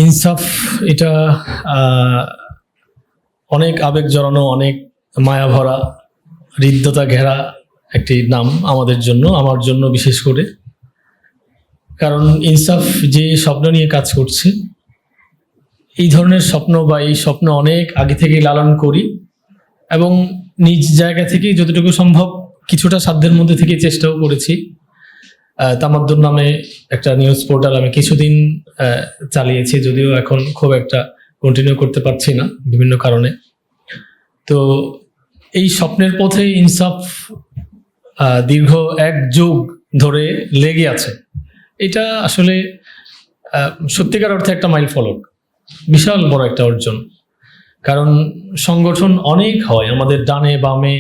ইনসাফ এটা অনেক আবেগ জড়ানো, অনেক মায়া ভরা, হৃদ্যতা ঘেরা একটি নাম আমাদের জন্য, আমার জন্য বিশেষ করে। কারণ ইনসাফ যে স্বপ্ন নিয়ে কাজ করছে, এই ধরনের স্বপ্ন বা এই স্বপ্ন অনেক আগে থেকেই লালন করি এবং নিজ জায়গা থেকে যতটুকু সম্ভব কিছুটা সাধ্যের মধ্যে থেকে চেষ্টাও করেছি। তামাদ্দুন নামে একটা নিউজ পোর্টাল আমি কিছুদিন চালিয়েছি, যদিও এখন খুব একটা কন্টিনিউ করতে পারছি না বিভিন্ন কারণে। তো এই স্বপ্নের পথে ইনসাফ দীর্ঘ 1 যুগ ধরে লেগে আছে। এটা আসলে সত্যিকার অর্থে একটা মাইল ফলক, বিশাল বড় একটা অর্জন। কারণ সংগঠন অনেক হয় আমাদের ডানে বামে,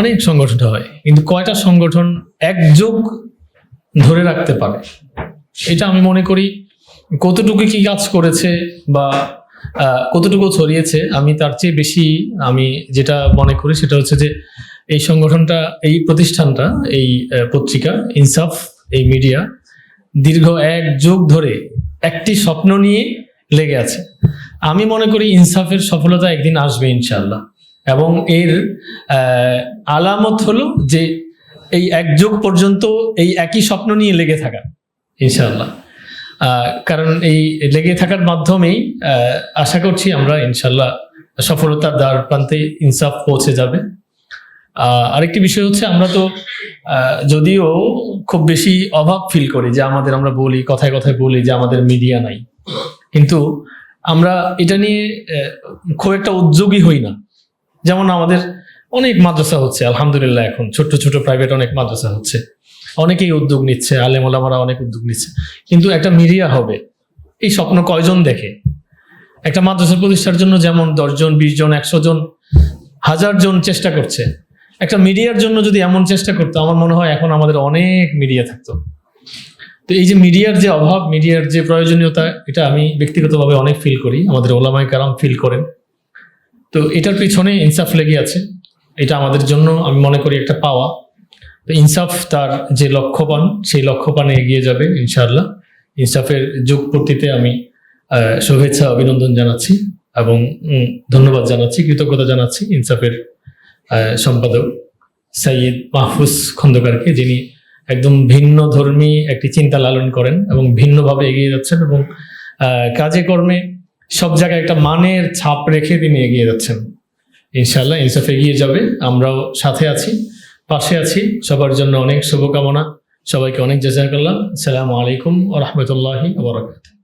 অনেক সংগঠন হয়, কিন্তু কয়টা সংগঠন 1 যুগ ধরে রাখতে পারে? এটা আমি মনে করি কতটুকু কি কাজ করেছে বা কতটুকু ছড়িয়েছে, আমি তার চেয়ে বেশি আমি যেটা মনে করি সেটা হচ্ছে যে এই সংগঠনটা, এই প্রতিষ্ঠানটা, এই পত্রিকা ইনসাফ, এই মিডিয়া দীর্ঘ 1 যুগ ধরে একটি স্বপ্ন নিয়ে লেগে আছে। আমি মনে করি ইনসাফের সফলতা একদিন আসবে ইনশাআল্লাহ, এবং এর আলামত হলো যে এই 1 যুগ পর্যন্ত এই একই স্বপ্ন নিয়ে লেগে থাকা ইনশাআল্লাহ। কারণ এই লেগে থাকার মাধ্যমেই আশা করছি আমরা ইনশাআল্লাহ সফলতার দ্বার প্রান্তে ইনসাফ পৌঁছে যাবে। আরেকটি বিষয় হচ্ছে, আমরা তো যদিও খুব বেশি অভাব ফিল করি যে আমরা বলি, কথায় কথায় বলি যে আমাদের মিডিয়া নাই, কিন্তু আমরা এটা নিয়ে খুব একটা উদ্যোগী হই না। যেমন আমাদের অনেক মাদ্রাসা হচ্ছে আলহামদুলিল্লাহ, এখন ছোট্ট ছোট প্রাইভেট অনেক মাদ্রাসা হচ্ছে, অনেকেই উদ্যোগ নিচ্ছে, আলেম ওলামারা অনেক উদ্যোগ নিচ্ছে, কিন্তু একটা মিডিয়া হবে, এই স্বপ্ন কয়জন দেখে? একটা মাদ্রাসা প্রতিষ্ঠার জন্য যেমন 10 জন 20 জন 100 জন 1000 জন চেষ্টা করছে, একটা মিডিয়ার জন্য যদি এমন চেষ্টা করতো, আমার মনে হয় এখন আমাদের অনেক মিডিয়া থাকতো। তো এই যে মিডিয়ার যে অভাব, মিডিয়ার যে প্রয়োজনীয়তা, এটা আমি ব্যক্তিগতভাবে অনেক ফিল করি, আমাদের ওলামায়ে কেরাম ফিল করেন। তো এটার পিছনে ইনসাফ লেগে আছে, এটা আমাদের জন্য আমি মনে করি একটা পাওয়া। তো ইনসাফ তার যে লক্ষ্যপান, সেই লক্ষ্যপানে এগিয়ে যাবে ইনশাআল্লাহ। ইনসাফের যুগ পূর্তিতে আমি শুভেচ্ছা অভিনন্দন জানাচ্ছি এবং ধন্যবাদ জানাচ্ছি, কৃতজ্ঞতা জানাচ্ছি ইনসাফের সম্পাদক সাইয়্যিদ মাহফুজ খন্দকারকে, যিনি একদম ভিন্ন ধর্মী একটি চিন্তা লালন করেন এবং ভিন্নভাবে এগিয়ে যাচ্ছেন, এবং কাজে কর্মে সব জায়গায় একটা মানের ছাপ রেখে তিনি এগিয়ে যাচ্ছেন। ইনশাআল্লাহ ইনসাফ এগিয়ে যাবে, আমরাও সাথে আছি, পাশে আছি। সবার জন্য অনেক শুভকামনা, সবাইকে অনেক জাযাকাল্লাহ। আসসালামু আলাইকুম ওয়া রাহমাতুল্লাহি ওয়া বারাকাতুহু।